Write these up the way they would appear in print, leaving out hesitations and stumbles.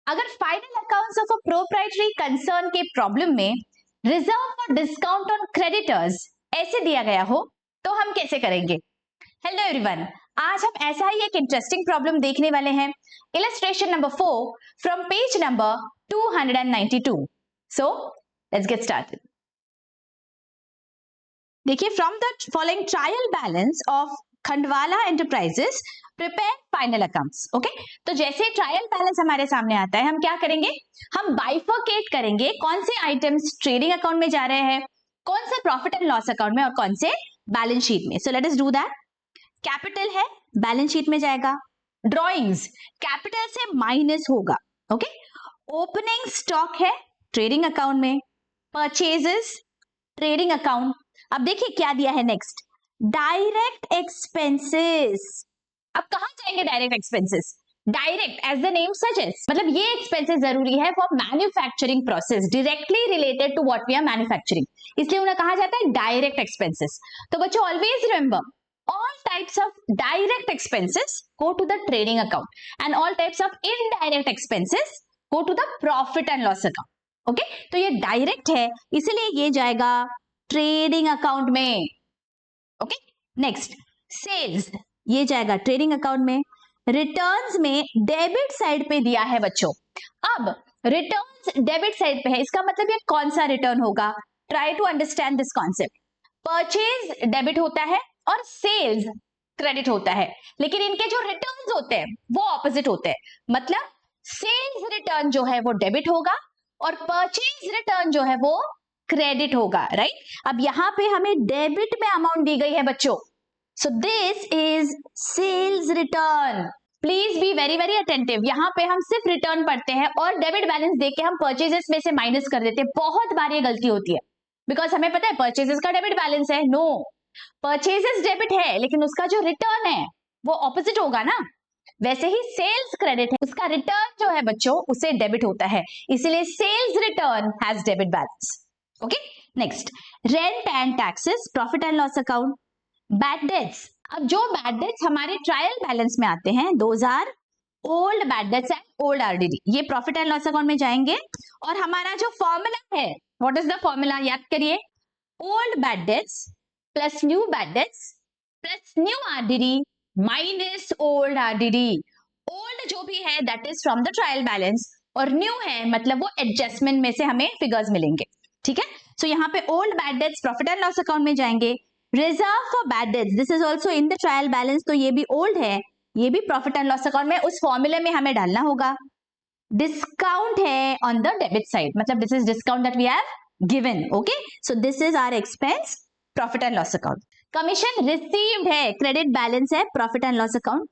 अगर final accounts of a proprietary concern के problem में reserve for discount on creditors ऐसे दिया गया हो तो हम कैसे करेंगे? हेलो एवरीवन, आज हम ऐसा ही एक इंटरेस्टिंग प्रॉब्लम देखने वाले हैं। Illustration number 4 from page number 292। So let's get started. देखिए, from the following trial balance of Khandwala enterprises prepare final accounts. Okay, तो जैसे ट्रायल बैलेंस हमारे सामने आता है, हम क्या करेंगे? हम बाइफरकेट करेंगे कौन से आइटम्स ट्रेडिंग अकाउंट में जा रहे हैं, कौन से प्रॉफिट एंड लॉस अकाउंट में और कौन से बैलेंस शीट में। So let us do that. Capital है, बैलेंस शीट में जाएगा। ड्रॉइंग्स कैपिटल से माइनस होगा। ओके, ओपनिंग स्टॉक है ट्रेडिंग अकाउंट में। Purchases trading account. अब देखिए क्या दिया है नेक्स्ट, डायरेक्ट एक्सपेंसेस। अब कहां जाएंगे direct expenses? Direct as the name suggest, मतलब ये एक्सपेंसेस जरूरी है for manufacturing process, directly related to what we are manufacturing, इसलिए उन्हें कहा जाता है डायरेक्ट एक्सपेंसेस। तो बच्चों always remember, all types of direct expenses go to the trading account and all types of indirect expenses go to the profit and loss account. Okay, तो ये direct है इसलिए ये जाएगा ट्रेडिंग अकाउंट में। Okay, next sales, ये जाएगा trading account में। रिटर्न्स में डेबिट साइड पे दिया है बच्चों। अब रिटर्न्स डेबिट साइड पे है, इसका मतलब ये कौन सा रिटर्न होगा? Try to understand this concept. Purchase debit होता है और सेल्स क्रेडिट होता है, लेकिन इनके जो रिटर्न्स होते हैं वो ऑपोजिट होते हैं। मतलब सेल्स रिटर्न जो है वो डेबिट होगा और परचेज रिटर्न जो है वो क्रेडिट होगा, राइट? अब यहां पे हमें डेबिट में अमाउंट दी गई है बच्चों, so this is sales return. Please be very very attentive. यहाँ पे हम सिर्फ रिटर्न पढ़ते हैं और डेबिट बैलेंस देख के हम परचेजेस में से माइनस कर देते हैं। बहुत बार ये गलती होती है, बिकॉज हमें पता है परचेजेस का डेबिट बैलेंस है। नो, परचेजेस डेबिट है लेकिन उसका जो रिटर्न है वो ऑपोजिट होगा ना। वैसे ही सेल्स क्रेडिट है, उसका रिटर्न जो है बच्चों उसे डेबिट होता है, इसीलिए sales return has debit balance. Okay, next rent and taxes profit and loss account. Bad debts, अब जो बैड डेट्स हमारे ट्रायल बैलेंस में आते हैं, those are old bad debts and old RDD, ये प्रॉफिट एंड लॉस अकाउंट में जाएंगे। और हमारा जो फॉर्मूला है, व्हाट इज द फॉर्मूला? याद करिए, old bad dates plus new bad debts plus new RDD minus old RDD. Old जो भी है that is from the trial balance और न्यू है मतलब वो एडजस्टमेंट में से हमें फिगर्स मिलेंगे। ठीक है, सो यहाँ पे old bad dates profit and loss account में जाएंगे। Reserve for bad dates, this is also in the trial balance, तो ये भी ओल्ड है, ये भी प्रॉफिट एंड लॉस अकाउंट में उस फॉर्मूले में हमें डालना होगा। डिस्काउंट है ऑन द डेबिट साइड, मतलब this is discount that we have given. Okay, so this is our expense, profit and loss account. Commission received है, क्रेडिट बैलेंस है, profit and loss account.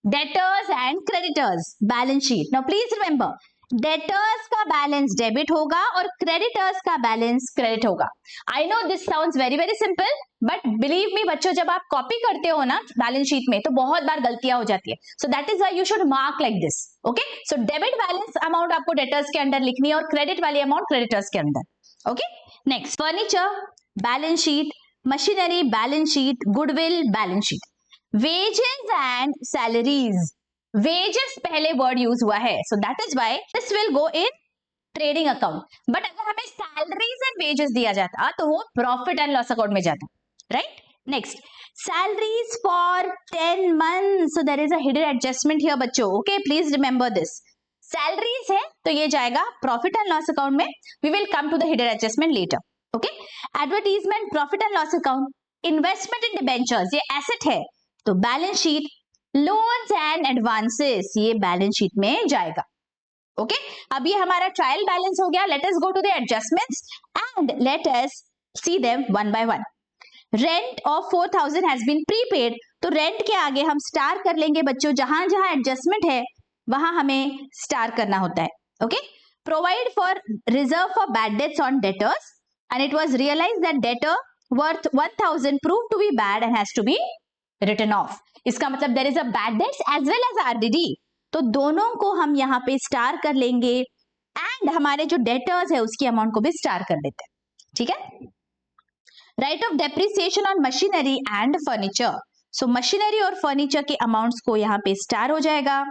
Debtors and creditors balance sheet. Now please remember, debtors का balance debit होगा और creditors का balance credit होगा। I know this sounds very very simple, but believe me बच्चों, जब आप कॉपी करते हो ना बैलेंस शीट में तो बहुत बार गलतियां हो जाती है। So that is why you should mark like this. Okay, so debit balance amount आपको डेटर्स के अंदर लिखनी है और क्रेडिट वाली अमाउंट क्रेडिटर्स के अंदर। Okay, next furniture balance sheet, machinery balance sheet, goodwill balance sheet. Wages and salaries, wages पहले वर्ड यूज हुआ है, so that is why this will go in trading account. But अगर हमें salaries and wages दिया जाता तो वो profit and loss account में जाता, right? Next salaries for 10 months, so there is a hidden adjustment here बच्चों। Okay, please remember this. Salaries है तो ये जाएगा प्रॉफिट एंड लॉस अकाउंट में। We will come to the hidden adjustment later. Okay, advertisement profit and loss account. Investment in debentures, ये asset है तो balance sheet. Loans and advances, ये balance sheet में जाएगा। ओके, अब ये हमारा ट्रायल बैलेंस हो गया। Let us go to the adjustments and let us see them one by one. Rent of 4000 has been prepaid, तो रेंट के आगे हम स्टार कर लेंगे बच्चों, जहां जहां एडजस्टमेंट है वहां हमें स्टार करना होता है। Okay, provide for reserve for bad debts on debtors and it was realised that debtor worth 1000 prove to be bad and has to be written off. इसका मतलब there is a bad debts as well as RDD, तो दोनों को हम यहाँ पे star कर लेंगे एंड हमारे जो डेटर्स है उसकी अमाउंट को भी स्टार कर देते हैं। ठीक है, right of depreciation on machinery and furniture, so machinery और फर्नीचर के अमाउंट्स को यहाँ पे स्टार हो जाएगा।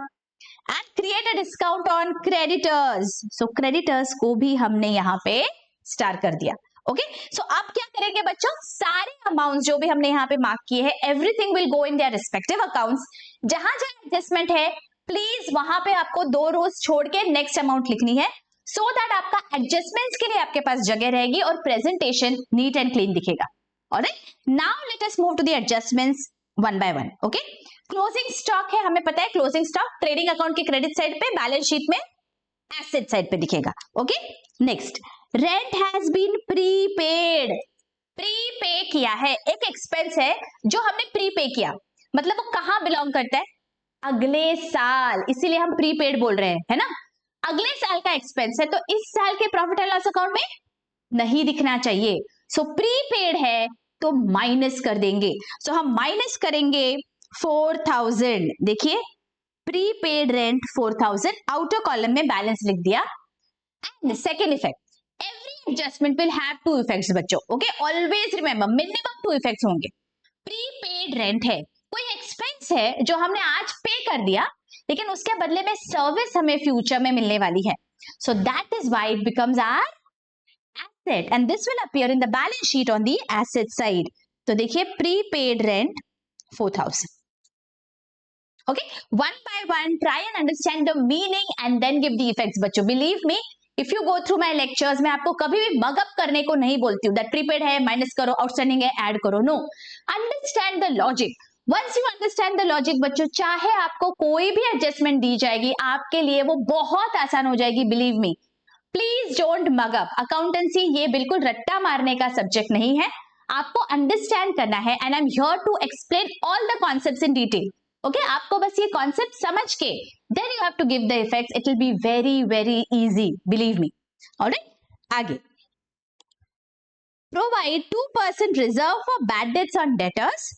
And create a discount on creditors. So creditors को भी हमने यहाँ पे स्टार कर दिया। ओके सो अब क्या करेंगे बच्चों, सारे अमाउंट्स जो भी हमने यहाँ पे मार्क किए हैं, everything will go in their respective accounts. जहां जहां एडजस्टमेंट है प्लीज वहां पे आपको 2 रोज छोड़ के नेक्स्ट अमाउंट लिखनी है, सो दैट आपका एडजस्टमेंट्स के लिए आपके पास जगह रहेगी और प्रेजेंटेशन नीट एंड क्लीन दिखेगा। Alright, now let us move to the adjustments one by one. Okay, closing stock है, हमें पता है क्लोजिंग स्टॉक ट्रेडिंग अकाउंट के क्रेडिट साइड पे, बैलेंस शीट में एसेट साइड पे दिखेगा। Okay next, rent has been prepaid. Prepay किया है, एक एक्सपेंस है जो हमने प्रीपे किया, मतलब वो कहां बिलोंग करता है, अगले साल, इसीलिए हम प्रीपेड बोल रहे हैं, है ना। अगले साल का एक्सपेंस है तो इस साल के प्रॉफिट एंड लॉस अकाउंट में नहीं दिखना चाहिए। सो प्रीपेड है तो माइनस कर देंगे। सो हम माइनस करेंगे 4000। देखिए प्रीपेड रेंट 4000, आउटर कॉलम में बैलेंस लिख दिया। And second effect, every adjustment will have 2 effects बच्चों। Okay always remember minimum 2 effects होंगे। प्रीपेड रेंट है, कोई एक्सपेंस है जो हमने आज पे कर दिया लेकिन उसके बदले में सर्विस हमें फ्यूचर में मिलने वाली है। So that is why it becomes our asset and this will appear in the balance sheet on the asset side. तो देखिए prepaid rent 4000। Okay, one by one try and understand the meaning and then give the effects बच्चों। Believe me, if you go through my lectures, मैं आपको कभी भी mug up करने को नहीं बोलती हूँ that prepaid है माइनस करो, आउटस्टैंडिंग है ऐड करो। No, understand the logic. Once you understand the logic बच्चों, चाहे आपको कोई भी एडजस्टमेंट दी जाएगी आपके लिए वो बहुत आसान हो जाएगी। Believe me, please don't mug up. Accountancy ये बिल्कुल रट्टा मारने का सब्जेक्ट नहीं है, आपको अंडरस्टैंड करना है and I am here to explain all the concepts in detail. Okay आपको बस ये कॉन्सेप्ट समझ के then you have to give the effects, it will be very very easy, believe me. Alright, आगे provide 2% reserve for bad debts on debtors.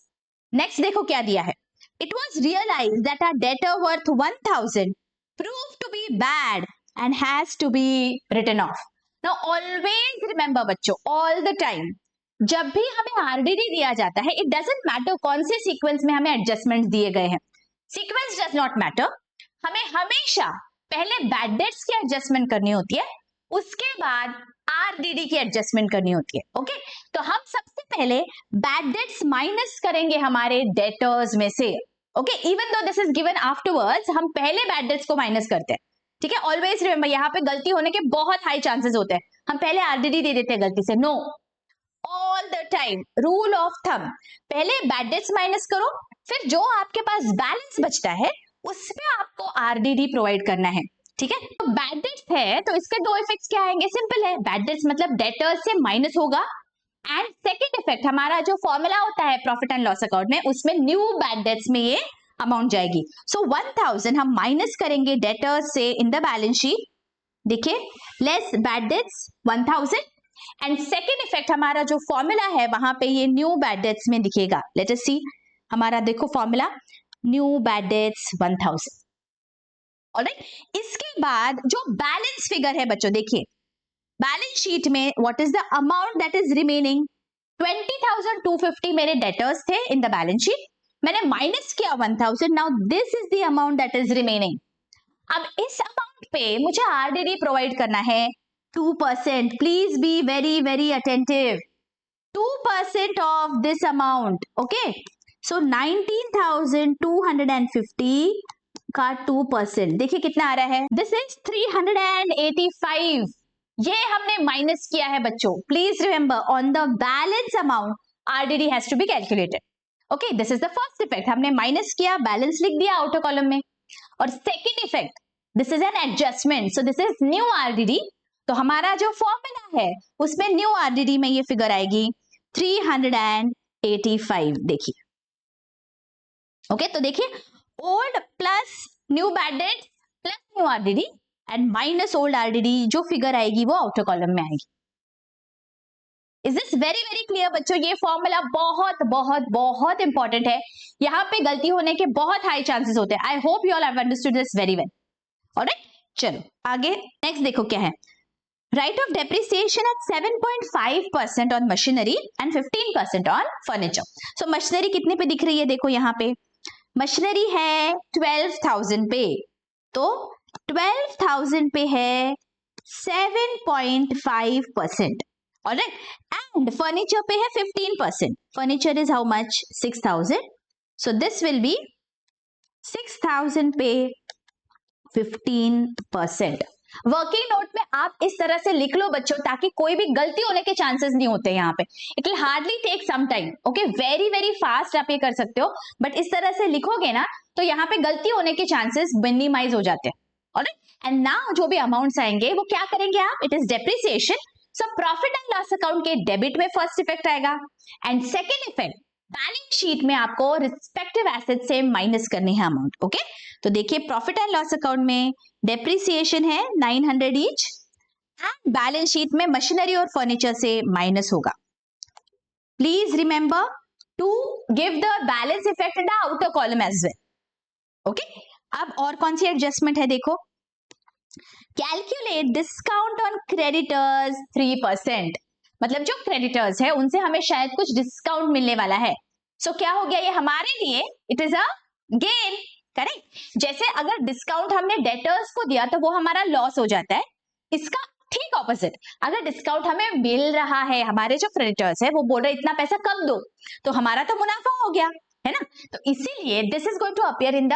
Next देखो क्या दिया है, it was realised that our debtor worth 1000 prove to be bad and has to be written off. Now always remember बच्चों, all the time जब भी हमें RDD दिया जाता है, it doesn't matter कौन से सीक्वेंस में हमें एडजस्टमेंट दिए गए हैं, सीक्वेंस डज नॉट मैटर। हमें हमेशा पहले बैड डेट्स की एडजस्टमेंट करनी होती है, उसके बाद आरडीडी की एडजस्टमेंट करनी होती है। ओके तो हम सबसे पहले बैड डेट्स माइनस करेंगे हमारे डेटर्स में से। Okay even though this is given afterwards, हम पहले बैड डेट्स को माइनस करते हैं। ठीक है, ऑलवेज रिमेंबर यहाँ पे गलती होने के बहुत हाई चांसेस होते हैं, हम पहले आरडीडी दे देते हैं गलती से। No, all the time rule of thumb, पहले बैड डेट्स माइनस करो, फिर जो आपके पास बैलेंस बचता है उसमें आपको आरडीडी प्रोवाइड करना है। ठीक है, तो बैड डेट्स है तो इसके 2 इफेक्ट्स क्या आएंगे, सिंपल है, बैड डेट्स मतलब डेटर्स से माइनस होगा एंड सेकेंड इफेक्ट हमारा जो फॉर्मूला होता है प्रॉफिट एंड लॉस अकाउंट में, उसमें न्यू बैड डेट्स में ये अमाउंट जाएगी। सो 1000 हम माइनस करेंगे डेटर्स से इन द बैलेंस शीट, देखिए less bad debts 1000 and second effect हमारा जो फॉर्मूला है वहां पे ये न्यू बैड डेट्स में दिखेगा। लेट अस सी, हमारा देखो formula new bad debts 1000। Alright, इसके बाद जो बैलेंस फिगर है बच्चों, देखिए बैलेंस शीट में what is the amount that is remaining, 20,250 मेरे डेटर्स थे इन द बैलेंस शीट, मैंने माइनस किया 1000, now this is the amount that is remaining. अब इस अमाउंट पे मुझे आरडीडी प्रोवाइड करना है 2%, please be very very attentive, 2% of this amount. Okay so 19,250 का 2%, देखिए कितना आ रहा है, दिस इज 385। ये हमने माइनस किया है बच्चों, please remember on the balance amount RDD has to be calculated. Okay this is the first effect, हमने माइनस किया, बैलेंस लिख दिया आउटर कॉलम में। और second effect, this is an adjustment, so this is new RDD, तो हमारा जो formula है उसमें न्यू आरडीडी में ये फिगर आएगी 385। देखिए ओके तो देखिए old plus new bad debts plus new RDD and minus old RDD, जो फिगर आएगी वो आउटर कॉलम में आएगी। Is this very very clear बच्चों? ये फॉर्मूला बहुत बहुत बहुत इंपॉर्टेंट है, यहाँ पे गलती होने के बहुत हाई चांसेस होते हैं। I hope you all have understood this very well. Alright चलो आगे नेक्स्ट देखो क्या है, right of depreciation eight 7.5% on machinery and 15% on furniture. So machinery कितने पे दिख रही है, देखो यहाँ पे मशीनरी है 12,000 पे, तो 12,000 पे है 7.5%. Alright, and furniture पे है 15%. Furniture is how much? 6,000. So this will be 6,000 पे 15%. वर्किंग नोट में आप इस तरह से लिख लो बच्चों, ताकि कोई भी गलती होने के चांसेस नहीं होते यहाँ पे. It will hardly take some time. Okay, very very fast आप ये कर सकते हो, बट इस तरह से लिखोगे ना तो यहाँ पे गलती होने के चांसेस मिनिमाइज हो जाते हैं. ऑलराइट, एंड नाउ जो भी अमाउंट्स आएंगे वो क्या करेंगे आप? It is depreciation. So profit and loss account के डेबिट में फर्स्ट इफेक्ट आएगा, and second effect balance sheet में आपको रिस्पेक्टिव एसेट से माइनस करनी है अमाउंट. ओके, तो देखिए प्रॉफिट एंड लॉस अकाउंट में डेप्रिसिएशन है 900 ईच, एंड बैलेंस शीट में मशीनरी और फर्नीचर से माइनस होगा. Please remember to give the balance effect in the outer column as well. Okay, अब और कौन सी एडजस्टमेंट है देखो. Calculate discount on creditors 3%. मतलब जो क्रेडिटर्स है उनसे हमें शायद कुछ डिस्काउंट मिलने वाला है. सो क्या हो गया ये हमारे लिए? It is a gain. Correct. जैसे अगर डिस्काउंट हमने डेटर्स को दिया तो वो हमारा लॉस हो जाता है. इसका ठीक ऑपोजिट, अगर डिस्काउंट हमें मिल रहा है, हमारे जो क्रेडिटर्स है वो बोल रहे इतना पैसा कम दो, तो हमारा तो मुनाफा हो गया है ना. तो इसीलिए this is going to appear in the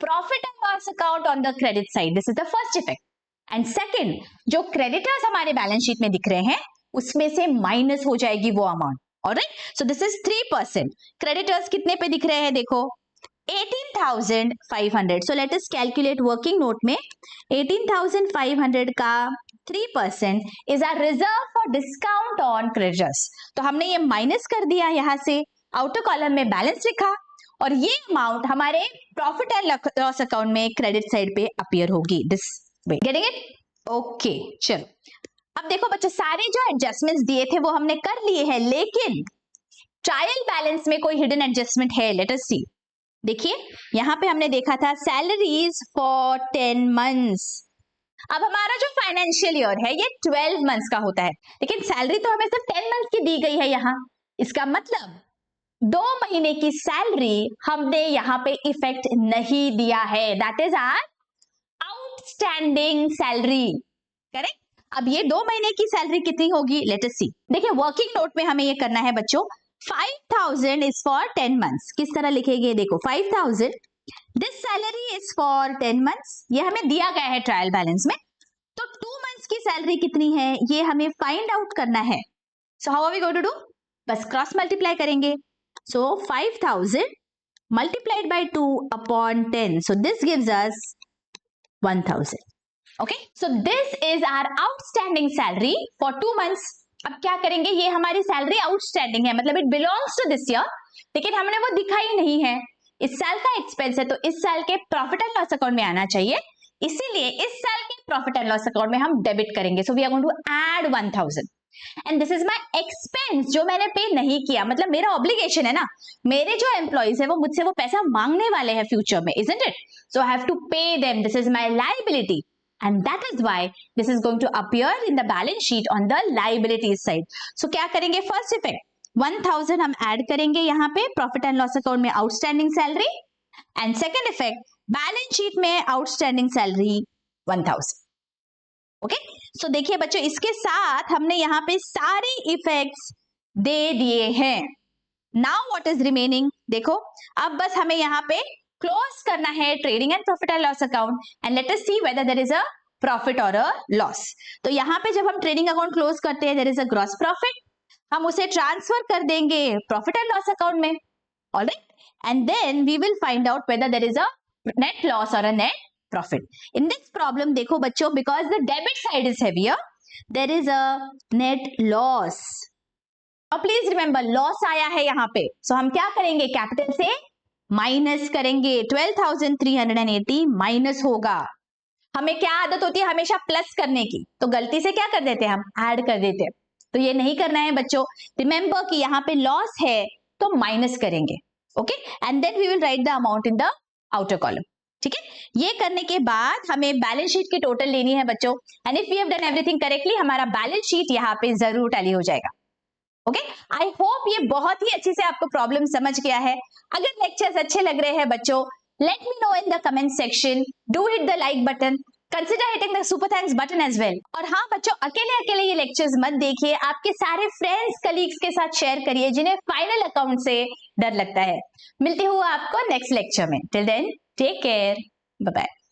profit and loss account on the credit side. This is the first effect. And second, जो क्रेडिटर्स हमारे बैलेंस शीट में दिख रहे हैं उसमें से माइनस हो जाएगी वो amount. Alright, so this is 3%. Creditors कितने पे दिख रहे हैं देखो? 18,500. So let us calculate working note में 18,500 का 3% is a reserve for discount on creditors. तो हमने ये माइनस कर दिया यहां से, आउटर कॉलम में बैलेंस लिखा, और ये अमाउंट हमारे प्रॉफिट एंड लॉस अकाउंट में क्रेडिट साइड पे अपीयर होगी. This way. Getting it? Okay, चलो अब देखो बच्चों, सारे जो एडजस्टमेंट्स दिए थे वो हमने कर लिए हैं, लेकिन ट्रायल बैलेंस में कोई हिडन एडजस्टमेंट है. Late us see. देखिए यहां पे हमने देखा था सैलरीज फॉर 10 मंथ्स. अब हमारा जो फाइनेंशियल ईयर है ये 12 मंथ्स का होता है, लेकिन सैलरी तो हमें सिर्फ 10 मंथ्स की दी गई है यहाँ. इसका मतलब 2 महीने की सैलरी हमने यहाँ पे इफेक्ट नहीं दिया है. That is our outstanding salary. Correct. अब ये 2 महीने की सैलरी कितनी होगी? Let us see. देखिए वर्किंग नोट में हमें ये करना है बच्चों. 5,000 इज फॉर 10 मंथ्स. किस तरह लिखेंगे देखो? 5,000, this salary is for 10 months. ये हमें दिया गया है ट्रायल बैलेंस में. तो 2 मंथ्स की सैलरी कितनी है ये हमें फाइंड आउट करना है. So how are we going to do? बस क्रॉस मल्टीप्लाई करेंगे. So 5,000 multiplied by 2 upon 10. So this gives us 1,000. Okay, so this is our outstanding salary for 2 months. अब क्या करेंगे? ये हमारी सैलरी आउटस्टैंडिंग है, मतलब it belongs to this year, लेकिन हमने वो दिखाई नहीं है. इस साल का एक्सपेंस है तो इस साल के प्रॉफिट एंड लॉस अकाउंट में आना चाहिए, इसीलिए इस साल के प्रॉफिट एंड लॉस अकाउंट में हम डेबिट करेंगे. So we are going to add 1,000 and this is my expense जो मैंने पे नहीं किया, मतलब मेरा ऑब्लिगेशन है ना. मेरे जो एम्प्लॉइज है वो मुझसे वो पैसा मांगने वाले हैं फ्यूचर में, isn't it? So I have to pay them. This is my liability. And that is why this is going to appear in the balance sheet on the liabilities side. So क्या करेंगे? First effect 1,000 हम add करेंगे यहाँ पे profit and loss account में outstanding salary, and second effect balance sheet में outstanding salary 1,000. Okay, सो देखिए बच्चों, इसके साथ हमने यहाँ पे सारे इफेक्ट्स दे दिए हैं. Now what is remaining? देखो अब बस हमें यहाँ पे क्लोज करना है trading and profit and loss account, and let us see whether there is a profit और अ लॉस. तो यहाँ पे जब हम ट्रेडिंग अकाउंट क्लोज करते हैं, there is a gross profit, हम उसे ट्रांसफर कर देंगे प्रॉफिट एंड लॉस अकाउंट में. Alright, and then we will find out whether there is a net loss और a net profit. In this problem देखो बच्चों, because the debit side is heavier, there is a net loss. अब please remember loss आया है यहाँ पे, सो हम क्या करेंगे? कैपिटल से माइनस करेंगे. 12,380 माइनस होगा. हमें क्या आदत होती है? हमेशा प्लस करने की, तो गलती से क्या कर देते हैं? हम ऐड कर देते हैं. तो ये नहीं करना है बच्चों. रिमेंबर कि यहाँ पे लॉस है तो माइनस करेंगे. Okay, and then we will write the amount in the outer column. ठीक है, ये करने के बाद हमें बैलेंस शीट की टोटल लेनी है बच्चों, and if we have done everything correctly हमारा बैलेंस शीट यहाँ पे जरूर टैली हो जाएगा. ओके, आई होप ये बहुत ही अच्छे से आपको प्रॉब्लम समझ गया है. अगर लेक्चर्स अच्छे लग रहे हैं बच्चों Let me know in the comment section. Do hit the like button. Consider hitting the super thanks button as well. और हाँ बच्चों, अकेले अकेले ये लेक्चर्स मत देखिए, आपके सारे फ्रेंड्स कलीग्स के साथ शेयर करिए जिन्हें फाइनल अकाउंट से डर लगता है। मिलती हूँ आपको नेक्स्ट लेक्चर में। Till then take care, bye bye.